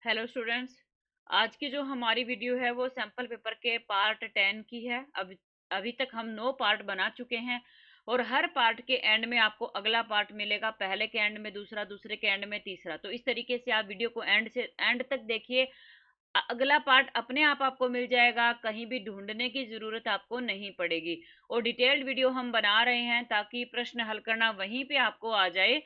Hello students. आज की जो हमारी वीडियो है वो सैम्पल पेपर के पार्ट 10 की है। अब अभी तक हम 9 पार्ट बना चुके हैं और हर पार्ट के एंड में आपको अगला पार्ट मिलेगा। पहले के एंड में दूसरा, दूसरे के एंड में तीसरा। तो इस तरीके से आप वीडियो को एंड से एंड तक देखिए। अगला पार्ट अपने आप आपको मिल जाएगा, कहीं भी ढूंढने की जरूरत आपको नहीं पड़ेगी। और डिटेल्ड वीडियो हम बना रहे हैं ताकि प्रश्न हल करना वहीं पे आपको आ जाए।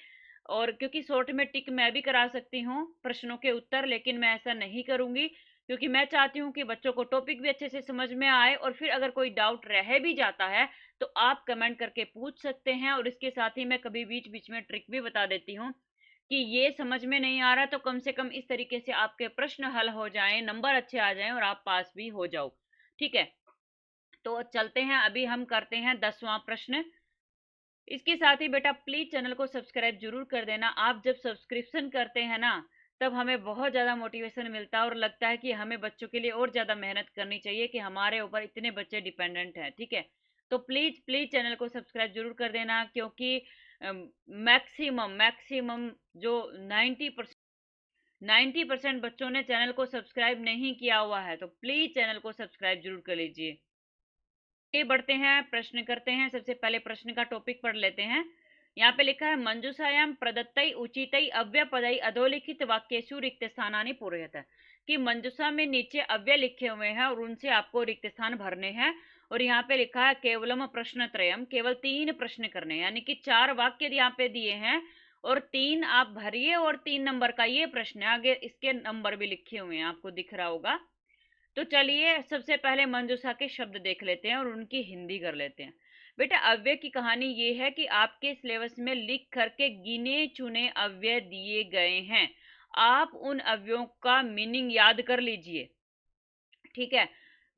और क्योंकि शॉर्ट में टिक मैं भी करा सकती हूँ प्रश्नों के उत्तर, लेकिन मैं ऐसा नहीं करूंगी क्योंकि मैं चाहती हूँ कि बच्चों को टॉपिक भी अच्छे से समझ में आए। और फिर अगर कोई डाउट रह भी जाता है तो आप कमेंट करके पूछ सकते हैं। और इसके साथ ही मैं कभी बीच बीच में ट्रिक भी बता देती हूँ कि ये समझ में नहीं आ रहा तो कम से कम इस तरीके से आपके प्रश्न हल हो जाएं, नंबर अच्छे आ जाएं और आप पास भी हो जाओ। ठीक है, तो चलते हैं। अभी हम करते हैं 10वां प्रश्न। इसके साथ ही बेटा प्लीज चैनल को सब्सक्राइब जरूर कर देना। आप जब सब्सक्रिप्शन करते हैं ना, तब हमें बहुत ज़्यादा मोटिवेशन मिलता है और लगता है कि हमें बच्चों के लिए और ज़्यादा मेहनत करनी चाहिए कि हमारे ऊपर इतने बच्चे डिपेंडेंट हैं। ठीक है, तो प्लीज़ प्लीज़ चैनल को सब्सक्राइब जरूर कर देना क्योंकि मैक्सिमम मैक्सिमम जो 90% बच्चों ने चैनल को सब्सक्राइब नहीं किया हुआ है, तो प्लीज़ चैनल को सब्सक्राइब जरूर कर लीजिए। आगे बढ़ते हैं, प्रश्न करते हैं। सबसे पहले प्रश्न का टॉपिक पढ़ लेते हैं। यहाँ पे लिखा है मंजूषायाम प्रदत्तई उचितई अव्यपदई अधोलिखित वाक्येषु रिक्त स्थानानि पूरयत। कि मंजूषा में नीचे अव्यय लिखे हुए हैं और उनसे आपको रिक्त स्थान भरने हैं। और यहाँ पे लिखा है केवलम प्रश्न त्रयम, केवल 3 प्रश्न करने, यानी कि 4 वाक्य यहाँ पे दिए हैं और 3 आप भरिए। और 3 नंबर का ये प्रश्न है, आगे इसके नंबर भी लिखे हुए हैं, आपको दिख रहा होगा। तो चलिए सबसे पहले मंजूषा के शब्द देख लेते हैं और उनकी हिंदी कर लेते हैं। बेटा अव्यय की कहानी ये है कि आपके सिलेबस में लिख करके गिने चुने अव्यय दिए गए हैं। आप उन अव्ययों का मीनिंग याद कर लीजिए। ठीक है,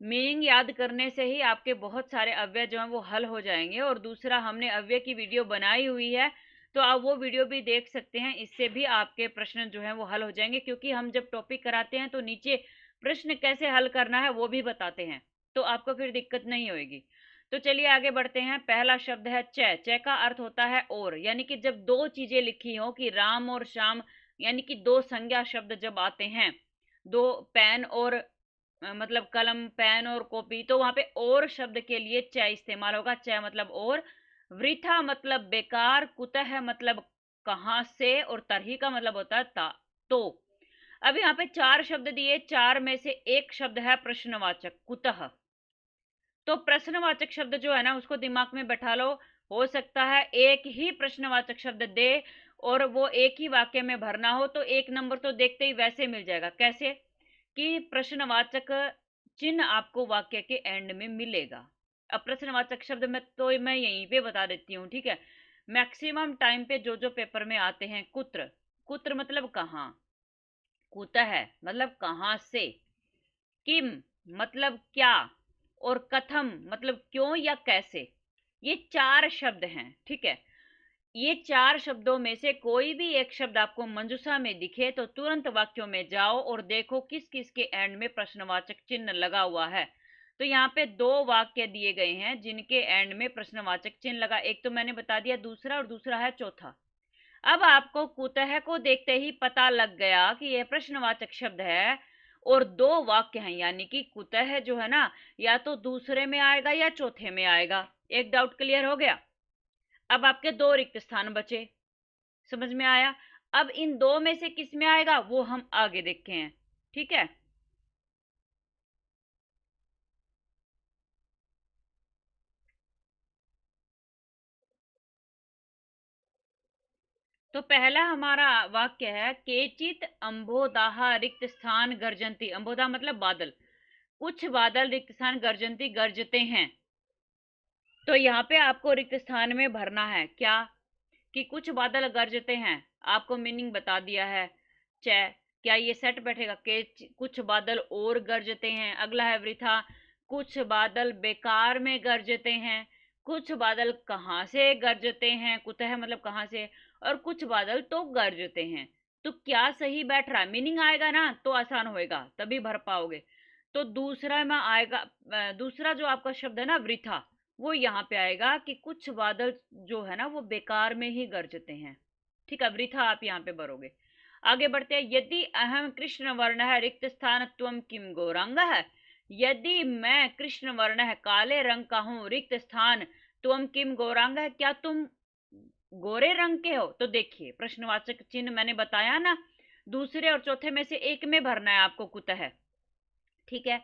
मीनिंग याद करने से ही आपके बहुत सारे अव्यय जो हैं वो हल हो जाएंगे। और दूसरा, हमने अव्यय की वीडियो बनाई हुई है, तो आप वो वीडियो भी देख सकते हैं। इससे भी आपके प्रश्न जो हैं वो हल हो जाएंगे, क्योंकि हम जब टॉपिक कराते हैं तो नीचे प्रश्न कैसे हल करना है वो भी बताते हैं, तो आपको फिर दिक्कत नहीं होगी। तो चलिए आगे बढ़ते हैं। पहला शब्द है चय। चय का अर्थ होता है और, यानी कि जब दो चीजें लिखी हो कि राम और श्याम, यानी कि दो संज्ञा शब्द जब आते हैं, दो पेन और मतलब कलम, पेन और कॉपी, तो वहां पे और शब्द के लिए चय इस्तेमाल होगा। चय मतलब और, वृथा मतलब बेकार, कुतः मतलब कहां से, और तरही का मतलब होता है तो। अब यहाँ पे 4 शब्द दिए, 4 में से एक शब्द है प्रश्नवाचक कुतः। तो प्रश्नवाचक शब्द जो है ना उसको दिमाग में बैठा लो। हो सकता है एक ही प्रश्नवाचक शब्द दे और वो एक ही वाक्य में भरना हो, तो एक नंबर तो देखते ही वैसे मिल जाएगा। कैसे? कि प्रश्नवाचक चिन्ह आपको वाक्य के एंड में मिलेगा। अब प्रश्नवाचक शब्द में तो मैं यहीं पे बता देती हूँ। ठीक है, मैक्सिमम टाइम पे जो जो पेपर में आते हैं, कुत्र, कुत्र मतलब कहाँ, कुतः मतलब कहाँ से, किम मतलब क्या, और कथम मतलब क्यों या कैसे, ये 4 शब्द हैं। ठीक है, ये 4 शब्दों में से कोई भी एक शब्द आपको मंजूषा में दिखे तो तुरंत वाक्यों में जाओ और देखो किस किस के एंड में प्रश्नवाचक चिन्ह लगा हुआ है। तो यहाँ पे 2 वाक्य दिए गए हैं जिनके एंड में प्रश्नवाचक चिन्ह लगा। एक तो मैंने बता दिया, दूसरा, और दूसरा है चौथा। अब आपको कुतः को देखते ही पता लग गया कि यह प्रश्नवाचक शब्द है और 2 वाक्य हैं, यानी कि कुतः जो है ना, या तो दूसरे में आएगा या चौथे में आएगा। एक डाउट क्लियर हो गया। अब आपके 2 रिक्त स्थान बचे, समझ में आया? अब इन 2 में से किस में आएगा वो हम आगे देखते हैं। ठीक है, तो पहला हमारा वाक्य है केचित अंबोदाहा रिक्त स्थान गर्जंती। अंबोदा मतलब बादल, कुछ बादल रिक्त स्थान गर्जंती गरजते हैं। तो यहाँ पे आपको रिक्त स्थान में भरना है क्या, कि कुछ बादल गरजते हैं। आपको मीनिंग बता दिया है। च, क्या ये सेट बैठेगा कि कुछ बादल और गरजते हैं। अगला है वृथा, कुछ बादल बेकार में गरजते हैं। कुछ बादल कहाँ से गरजते हैं, कुतः मतलब कहाँ से, और कुछ बादल तो गरजते हैं। तो क्या सही बैठ रहा है, मीनिंग आएगा ना तो आसान होएगा, तभी भर पाओगे। तो दूसरा में आएगा, दूसरा जो आपका शब्द है ना वृथा, वो यहाँ पे आएगा कि कुछ बादल जो है ना वो बेकार में ही गरजते हैं। ठीक है, वृथा आप यहाँ पे भरोगे। आगे बढ़ते हैं, यदि अहम कृष्ण वर्ण है रिक्त स्थान त्वम किम गौरांग है। यदि मैं कृष्ण वर्ण है काले रंग का हूं रिक्त स्थान त्वम किम गौरांग है, क्या तुम गोरे रंग के हो। तो देखिए प्रश्नवाचक चिन्ह मैंने बताया ना, दूसरे और चौथे में से एक में भरना है आपको कुतः। ठीक है,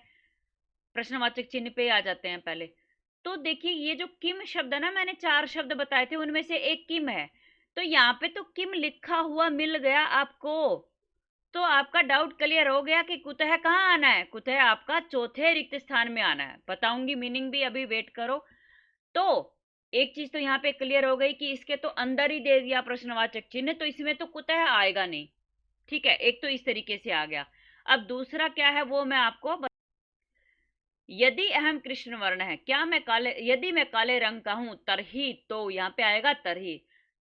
प्रश्नवाचक चिन्ह पे आ जाते हैं पहले। तो देखिए ये जो किम शब्द है ना, मैंने 4 शब्द बताए थे उनमें से एक किम है, तो यहाँ पे तो किम लिखा हुआ मिल गया आपको। तो आपका डाउट क्लियर हो गया कि कुतः कहाँ आना है। कुतः आपका चौथे रिक्त स्थान में आना है। बताऊंगी मीनिंग भी, अभी वेट करो। तो एक चीज तो यहाँ पे क्लियर हो गई कि इसके तो अंदर ही दे दिया प्रश्नवाचक चिन्ह, तो इसमें तो कुतः आएगा नहीं। ठीक है, एक तो इस तरीके से आ गया। अब दूसरा क्या है वो मैं आपको यदि अहम कृष्ण वर्ण है, क्या मैं काले, यदि मैं काले रंग का हूं तरही, तो यहाँ पे आएगा तरही।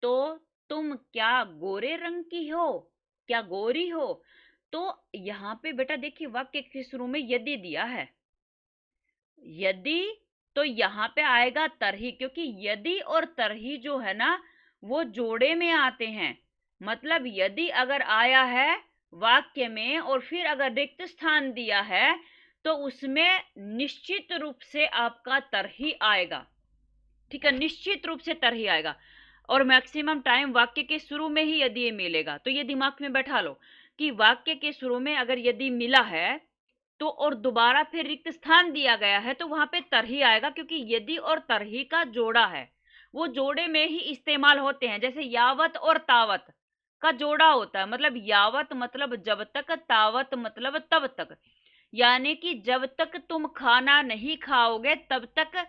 तो तुम क्या गोरे रंग की हो, क्या गोरी हो। तो यहाँ पे बेटा देखिए वाक्य के शुरू में यदि दिया है, यदि, तो यहाँ पे आएगा तरही, क्योंकि यदि और तरही जो है ना वो जोड़े में आते हैं। मतलब यदि अगर आया है वाक्य में और फिर अगर रिक्त स्थान दिया है तो उसमें निश्चित रूप से आपका तरही आएगा। ठीक है, निश्चित रूप से तरही आएगा। और मैक्सिमम टाइम वाक्य के शुरू में ही यदि ये मिलेगा, तो ये दिमाग में बैठा लो कि वाक्य के शुरू में अगर यदि मिला है तो और दोबारा फिर रिक्त स्थान दिया गया है तो वहां पे तरही आएगा, क्योंकि यदि और तरही का जोड़ा है, वो जोड़े में ही इस्तेमाल होते हैं। जैसे यावत और तावत का जोड़ा होता है, मतलब यावत मतलब जब तक, तावत मतलब तब तक। यानी कि जब तक तुम खाना नहीं खाओगे तब तक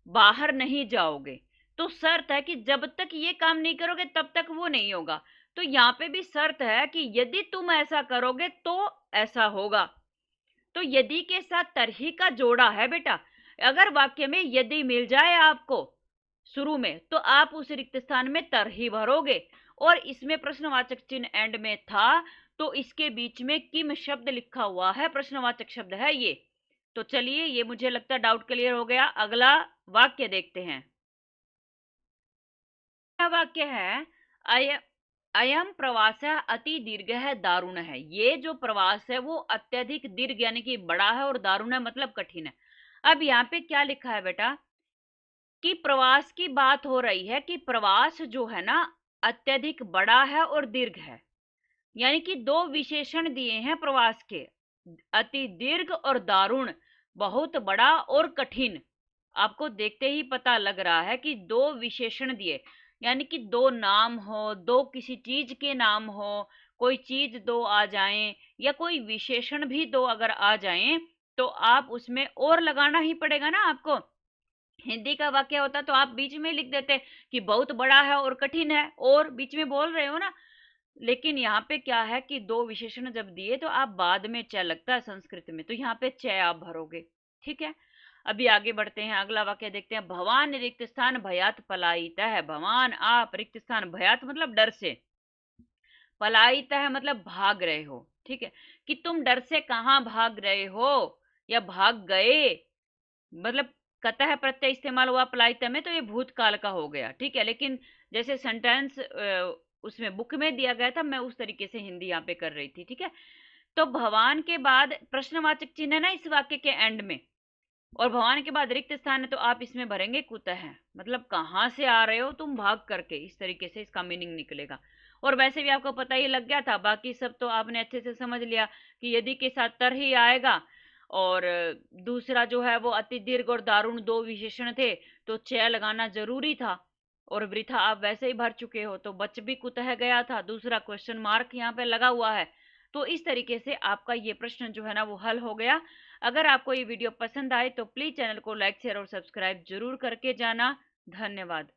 बाहर नहीं जाओगे। तो शर्त है कि जब तक ये काम नहीं करोगे तब तक वो नहीं होगा। तो यहाँ पे भी शर्त है कि यदि तुम ऐसा करोगे तो ऐसा होगा। तो यदि के साथ तरही का जोड़ा है बेटा। अगर वाक्य में यदि मिल जाए आपको शुरू में, तो आप उस रिक्त स्थान में तरही भरोगे। और इसमें प्रश्नवाचक चिन्ह एंड में था, तो इसके बीच में किम शब्द लिखा हुआ है, प्रश्नवाचक शब्द है ये। तो चलिए, ये मुझे लगता है डाउट क्लियर हो गया। अगला वाक्य देखते हैं। क्या वाक्य है, अय अयम प्रवास अति दीर्घ है दारुण है। ये जो प्रवास है वो अत्यधिक दीर्घ यानी कि बड़ा है, और दारुण है मतलब कठिन है। अब यहाँ पे क्या लिखा है बेटा कि प्रवास की बात हो रही है, कि प्रवास जो है ना अत्यधिक बड़ा है और दीर्घ है। यानी कि दो विशेषण दिए हैं प्रवास के, अति दीर्घ और दारुण, बहुत बड़ा और कठिन। आपको देखते ही पता लग रहा है कि दो विशेषण दिए, यानी कि दो नाम हो, दो किसी चीज के नाम हो, कोई चीज दो आ जाएं या कोई विशेषण भी दो अगर आ जाएं, तो आप उसमें और लगाना ही पड़ेगा ना आपको। हिंदी का वाक्य होता तो आप बीच में लिख देते कि बहुत बड़ा है और कठिन है, और बीच में बोल रहे हो ना। लेकिन यहाँ पे क्या है कि दो विशेषण जब दिए तो आप बाद में च लगता है संस्कृत में, तो यहाँ पे च आप भरोगे। ठीक है, अभी आगे बढ़ते हैं, अगला वाक्य देखते हैं। भवान रिक्त स्थान भयात पलायित है। भवान आप रिक्त स्थान, भयात मतलब डर से, पलायित है मतलब भाग रहे हो। ठीक है, कि तुम डर से कहाँ भाग रहे हो या भाग गए, मतलब कतः प्रत्यय इस्तेमाल हुआ पलायित में, तो ये भूतकाल का हो गया। ठीक है, लेकिन जैसे सेंटेंस उसमें बुक में दिया गया था, मैं उस तरीके से हिंदी यहाँ पे कर रही थी। ठीक है, तो भवान के बाद प्रश्नवाचक चिन्ह है ना इस वाक्य के एंड में, और भवान के बाद रिक्त स्थान है, तो आप इसमें भरेंगे कुतः, मतलब कहाँ से आ रहे हो तुम भाग करके, इस तरीके से इसका मीनिंग निकलेगा। और वैसे भी आपको पता ही लग गया था, बाकी सब तो आपने अच्छे से समझ लिया कि यदि के साथ तर ही आएगा, और दूसरा जो है वो अति दीर्घ और दारुण दो विशेषण थे, तो च लगाना जरूरी था। और वृथा आप वैसे ही भर चुके हो, तो बच भी कुतः गया था, दूसरा क्वेश्चन मार्क यहाँ पे लगा हुआ है। तो इस तरीके से आपका ये प्रश्न जो है ना वो हल हो गया। अगर आपको ये वीडियो पसंद आए तो प्लीज चैनल को लाइक शेयर और सब्सक्राइब जरूर करके जाना। धन्यवाद।